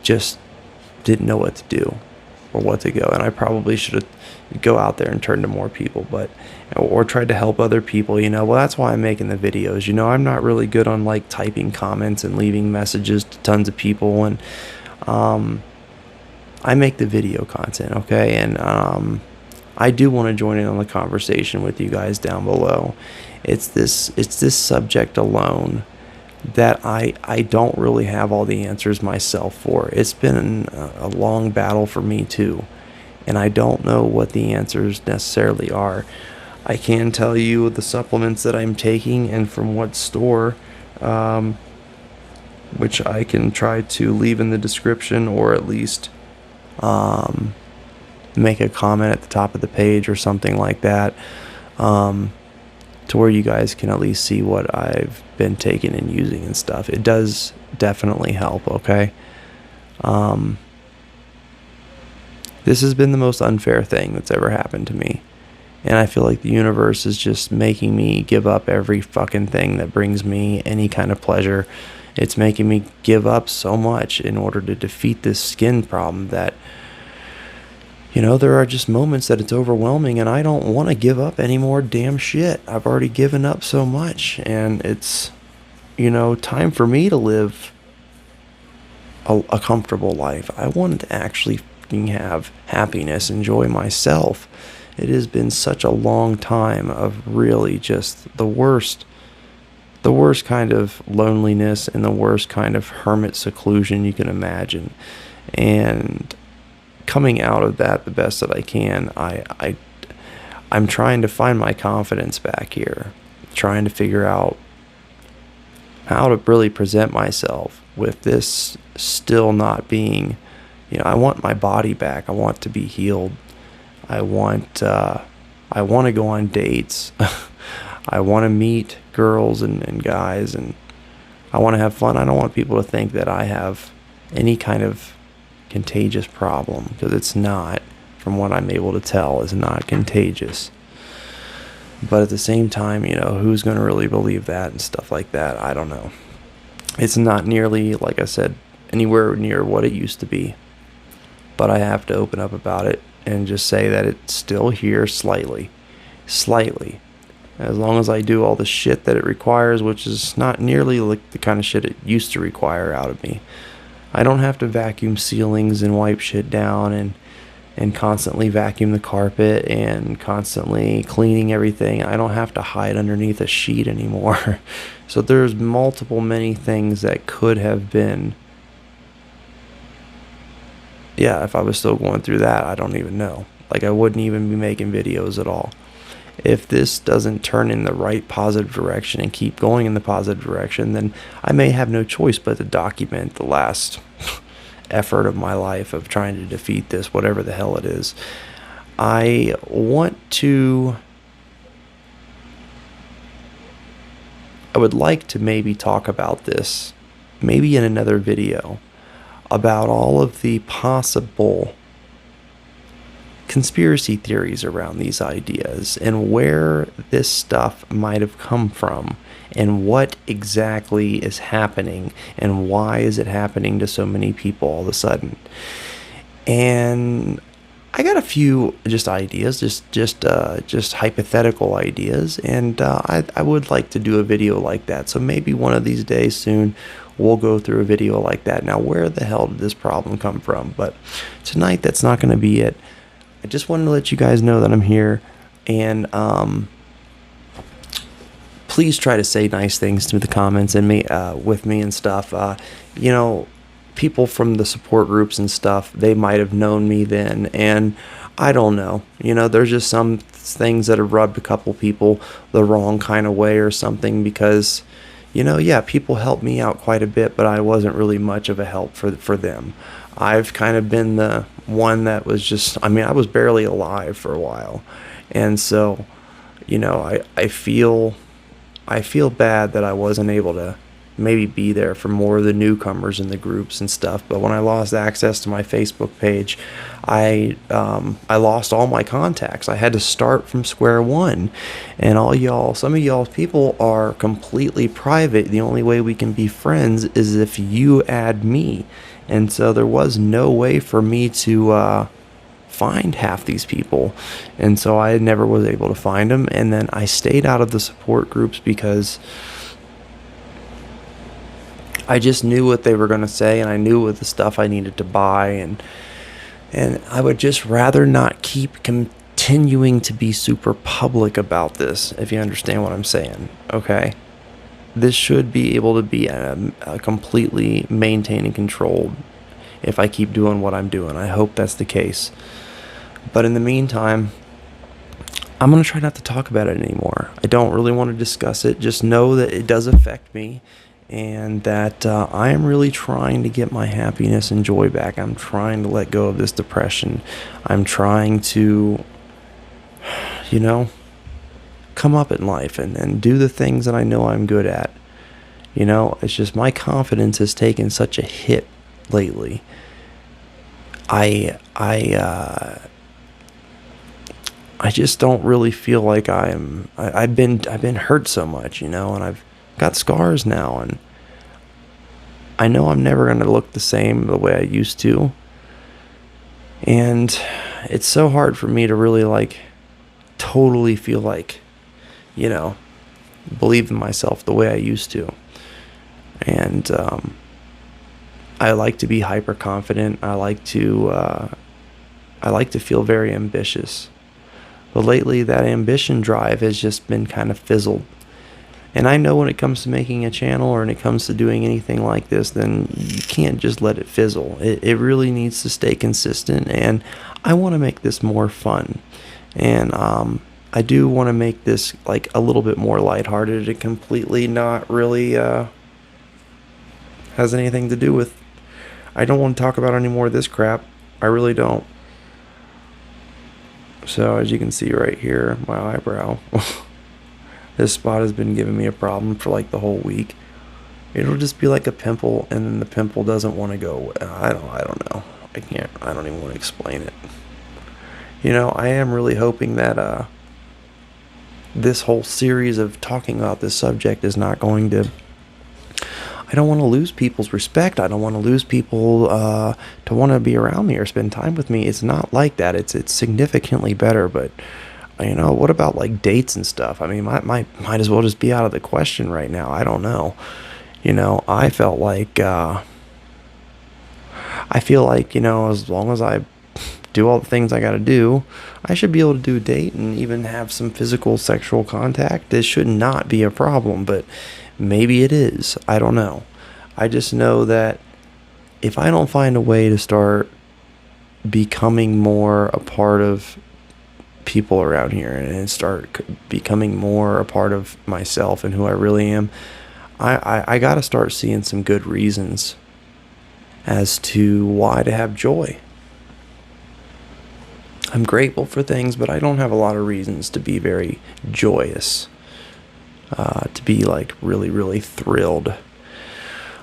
just didn't know what to do or what to go. And I probably should have go out there and turned to more people, but or tried to help other people, you know. Well, that's why I'm making the videos. You know, I'm not really good on like typing comments and leaving messages to tons of people, and I make the video content, okay? And I do want to join in on the conversation with you guys down below. It's this subject alone that I don't really have all the answers myself for. It's been a long battle for me too, and I don't know what the answers necessarily are. I can tell you the supplements that I'm taking and from what store, which I can try to leave in the description, or at least make a comment at the top of the page or something like that, to where you guys can at least see what I've been taking and using and stuff. It does definitely help, okay? This has been the most unfair thing that's ever happened to me. And I feel like the universe is just making me give up every fucking thing that brings me any kind of pleasure. It's making me give up so much in order to defeat this skin problem that, you know, there are just moments that it's overwhelming, and I don't want to give up any more damn shit. I've already given up so much, and it's, you know, time for me to live a comfortable life. I wanted to actually have happiness, enjoy myself. It has been such a long time of really just the worst kind of loneliness and the worst kind of hermit seclusion you can imagine. And coming out of that the best that I can, I'm trying to find my confidence back here, trying to figure out how to really present myself with this still not being, you know, I want my body back. I want to be healed. I want to go on dates. I want to meet girls and guys, and I want to have fun. I don't want people to think that I have any kind of contagious problem, because it's not. From what I'm able to tell, is not contagious. But at the same time, you know, who's going to really believe that and stuff like that? I don't know. It's not nearly, like I said, anywhere near what it used to be. But I have to open up about it and just say that it's still here slightly. As long as I do all the shit that it requires, which is not nearly like the kind of shit it used to require out of me. I don't have to vacuum ceilings and wipe shit down and constantly vacuum the carpet and constantly cleaning everything. I don't have to hide underneath a sheet anymore. So there's many things that could have been, yeah, if I was still going through that, I don't even know. Like, I wouldn't even be making videos at all. If this doesn't turn in the right positive direction and keep going in the positive direction, then I may have no choice but to document the last effort of my life of trying to defeat this, whatever the hell it is. I would like to maybe talk about this, maybe in another video, about all of the possible conspiracy theories around these ideas and where this stuff might have come from and what exactly is happening and why is it happening to so many people all of a sudden. And I got a few just ideas, just hypothetical ideas, and I would like to do a video like that. So maybe one of these days soon we'll go through a video like that. Now, where the hell did this problem come from? But tonight, that's not going to be it. I just wanted to let you guys know that I'm here, and please try to say nice things to the comments and with me and stuff. You know, people from the support groups and stuff, they might have known me then, and I don't know. You know, there's just some things that have rubbed a couple people the wrong kind of way or something, because, you know, yeah, people helped me out quite a bit, but I wasn't really much of a help for them. I've kind of been the one that was just, I mean, I was barely alive for a while. And so, you know, I feel bad that I wasn't able to maybe be there for more of the newcomers in the groups and stuff. But when I lost access to my Facebook page, I lost all my contacts. I had to start from square one. And some of y'all people are completely private. The only way we can be friends is if you add me. And so there was no way for me to find half these people. And so I never was able to find them. And then I stayed out of the support groups because I just knew what they were going to say, and I knew what the stuff I needed to buy, and I would just rather not keep continuing to be super public about this, if you understand what I'm saying. Okay, this should be able to be a completely maintained and controlled if I keep doing what I'm doing. I hope that's the case. But in the meantime, I'm going to try not to talk about it anymore. I don't really want to discuss it. Just know that it does affect me, and that I am really trying to get my happiness and joy back. I'm trying to let go of this depression. I'm trying to, come up in life and do the things that I know I'm good at. It's just my confidence has taken such a hit lately. I just don't really feel like I've been hurt so much, and I've got scars now, and I know I'm never going to look the same the way I used to. And it's so hard for me to really totally feel believe in myself the way I used to. And I like to be hyper confident. I like to feel very ambitious. But lately that ambition drive has just been kind of fizzled. And I know when it comes to making a channel, or when it comes to doing anything like this, then you can't just let it fizzle. It really needs to stay consistent, and I want to make this more fun. And I do want to make this a little bit more lighthearted. It completely not really has anything to do with... I don't want to talk about any more of this crap. I really don't. So as you can see right here, my eyebrow... This spot has been giving me a problem for the whole week. It'll just be like a pimple, and then the pimple doesn't want to go away. I don't know. I don't even want to explain it. I am really hoping that this whole series of talking about this subject is not going to... I don't want to lose people's respect. I don't want to lose people to want to be around me or spend time with me. It's not like that. It's significantly better, but... what about dates and stuff? I mean, might as well just be out of the question right now. I don't know. I felt I feel like, as long as I do all the things I got to do, I should be able to do a date and even have some physical sexual contact. This should not be a problem, but maybe it is. I don't know. I just know that if I don't find a way to start becoming more a part of people around here and start becoming more a part of myself and who I really am, I got to start seeing some good reasons as to why to have joy. I'm grateful for things, but I don't have a lot of reasons to be very joyous, to be really, really thrilled.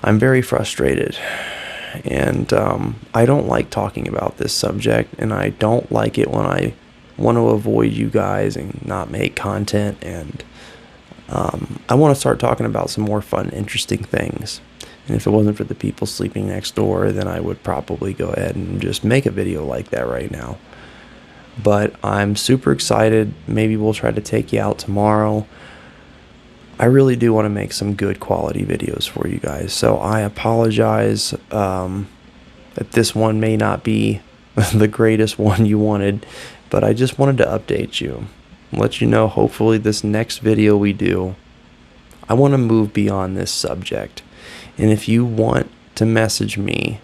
I'm very frustrated, and I don't like talking about this subject, and I don't like it when I want to avoid you guys and not make content, and I want to start talking about some more fun, interesting things. And if it wasn't for the people sleeping next door, then I would probably go ahead and just make a video like that right now. But I'm super excited. Maybe we'll try to take you out tomorrow. I really do want to make some good quality videos for you guys. So I apologize that this one may not be the greatest one you wanted, but I just wanted to update you. Let you know, hopefully this next video we do, I want to move beyond this subject. And if you want to message me,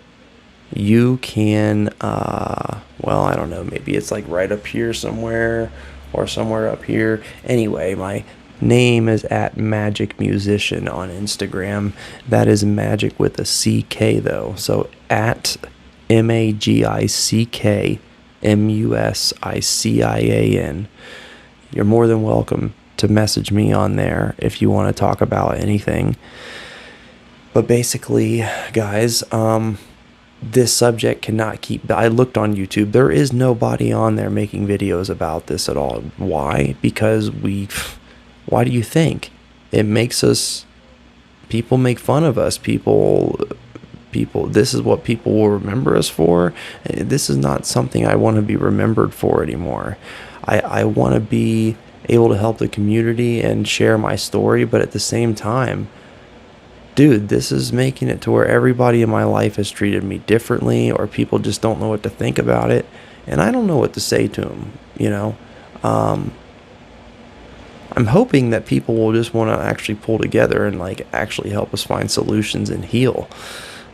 you can, well, I don't know, maybe it's right up here somewhere, or somewhere up here. Anyway, my name is @MagickMusician on Instagram. That is Magick with a CK though. So @MagickMusician. You're more than welcome to message me on there if you want to talk about anything. But basically, guys, this subject cannot keep... I looked on YouTube. There is nobody on there making videos about this at all. Why? Because why do you think? It makes us... People make fun of us. People people, this is what people will remember us for. This is not something I want to be remembered for anymore. I want to be able to help the community and share my story, but at the same time, dude, this is making it to where everybody in my life has treated me differently, or people just don't know what to think about it, and I don't know what to say to them, you know. I'm hoping that people will just want to actually pull together and like actually help us find solutions and heal.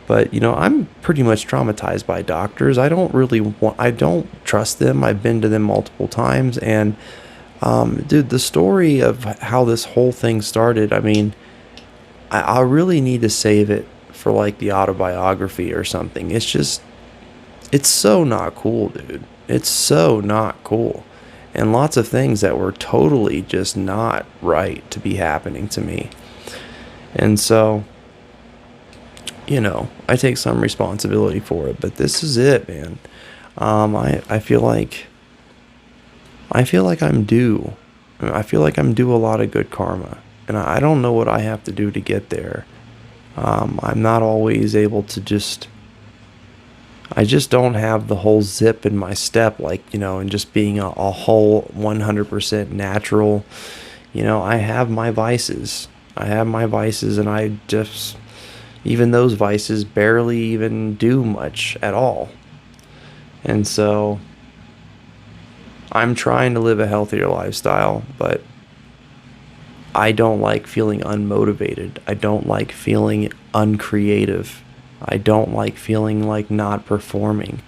But, you know, I'm pretty much traumatized by doctors. I don't trust them. I've been to them multiple times, and dude, the story of how this whole thing started, I mean, I really need to save it for like the autobiography or something. It's so not cool, dude. It's so not cool. And lots of things that were totally just not right to be happening to me. And so, you know, I take some responsibility for it, but this is it, man. I feel like I'm due. I feel like I'm due a lot of good karma. And I don't know what I have to do to get there. I'm not always able to I just don't have the whole zip in my step, like, you know, and just being a whole 100% natural. You know, I have my vices. And I just, even those vices barely even do much at all. And so I'm trying to live a healthier lifestyle, but I don't like feeling unmotivated. I don't like feeling uncreative. I don't like feeling like not performing.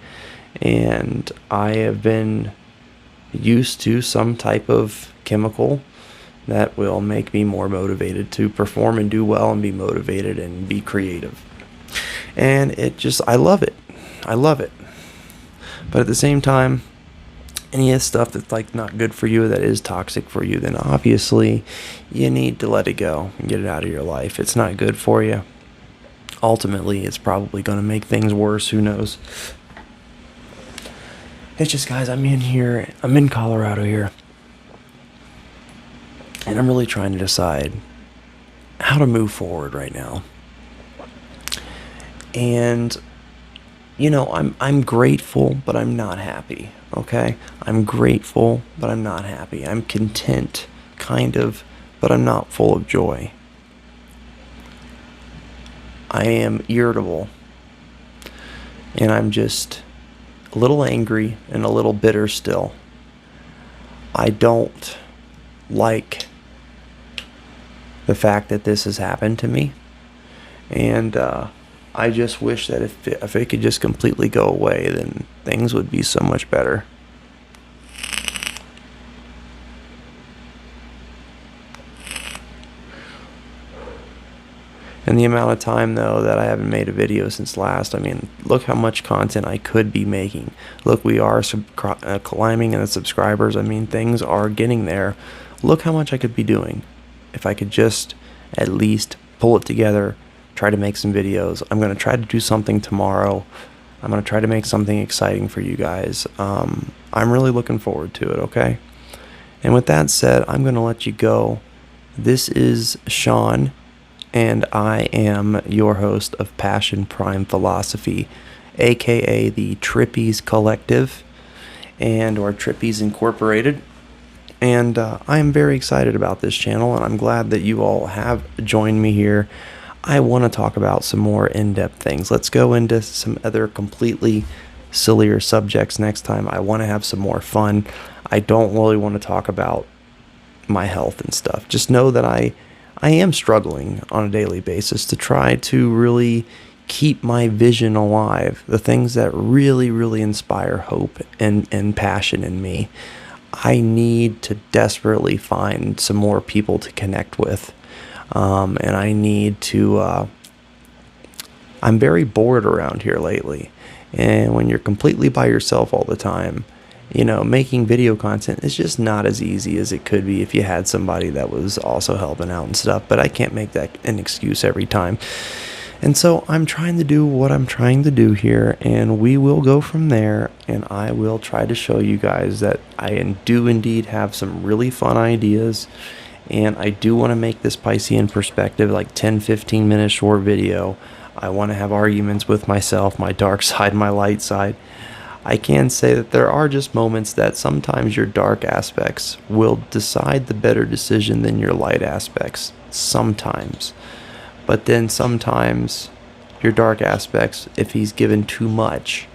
And I have been used to some type of chemical that will make me more motivated to perform and do well and be motivated and be creative. And I love it. I love it. But at the same time, any of the stuff that's like not good for you, that is toxic for you, then obviously you need to let it go and get it out of your life. It's not good for you. Ultimately, it's probably going to make things worse. Who knows? It's just, guys, I'm in Colorado here, and I'm really trying to decide how to move forward right now. And, you know, I'm grateful, but I'm not happy, okay? I'm grateful, but I'm not happy. I'm content, kind of, but I'm not full of joy. I am irritable, and I'm just a little angry and a little bitter still. I don't like the fact that this has happened to me, and I just wish that if it could just completely go away, then things would be so much better. And the amount of time, though, that I haven't made a video since last, I mean, look how much content I could be making. Look, we are climbing in the subscribers. I mean, things are getting there. Look how much I could be doing if I could just at least pull it together, try to make some videos. I'm going to try to do something tomorrow. I'm going to try to make something exciting for you guys. I'm really looking forward to it, okay? And with that said, I'm going to let you go. This is Sean, and I am your host of Passion Prime Philosophy, aka the Trippies Collective, or Trippies Incorporated. And I am very excited about this channel, and I'm glad that you all have joined me here. I want to talk about some more in-depth things. Let's go into some other completely sillier subjects next time. I want to have some more fun. I don't really want to talk about my health and stuff. Just know that I am struggling on a daily basis to try to really keep my vision alive, the things that really, really inspire hope and passion in me. I need to desperately find some more people to connect with. And I need to, I'm very bored around here lately. And when you're completely by yourself all the time, you know, making video content is just not as easy as it could be if you had somebody that was also helping out and stuff. But I can't make that an excuse every time. And so I'm trying to do what I'm trying to do here, and we will go from there, and I will try to show you guys that I do indeed have some really fun ideas, and I do want to make this Piscean perspective like 10-15 minute short video. I want to have arguments with myself, my dark side, my light side. I can say that there are just moments that sometimes your dark aspects will decide the better decision than your light aspects. Sometimes. But then sometimes your dark aspects, if he's given too much,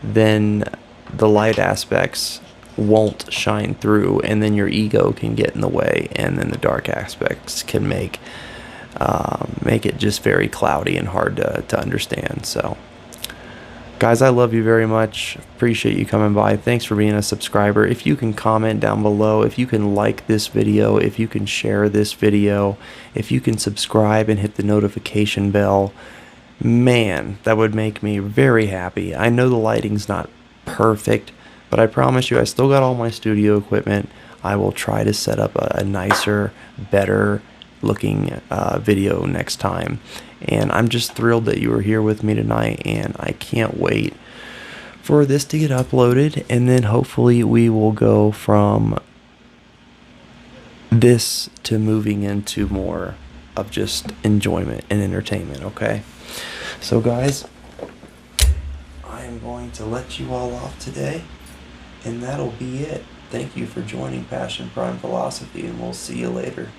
then the light aspects won't shine through, and then your ego can get in the way, and then the dark aspects can make it just very cloudy and hard to understand. So guys, I love you very much. Appreciate you coming by. Thanks for being a subscriber. If you can comment down below, if you can like this video, if you can share this video, if you can subscribe and hit the notification bell, man, that would make me very happy. I know the lighting's not perfect, but I promise you I still got all my studio equipment. I will try to set up a nicer, better looking video next time. And I'm just thrilled that you were here with me tonight, and I can't wait for this to get uploaded, and then hopefully we will go from this to moving into more of just enjoyment and entertainment. Okay, so guys, I am going to let you all off today, and that'll be it. Thank you for joining Passion Prime Philosophy, and we'll see you later.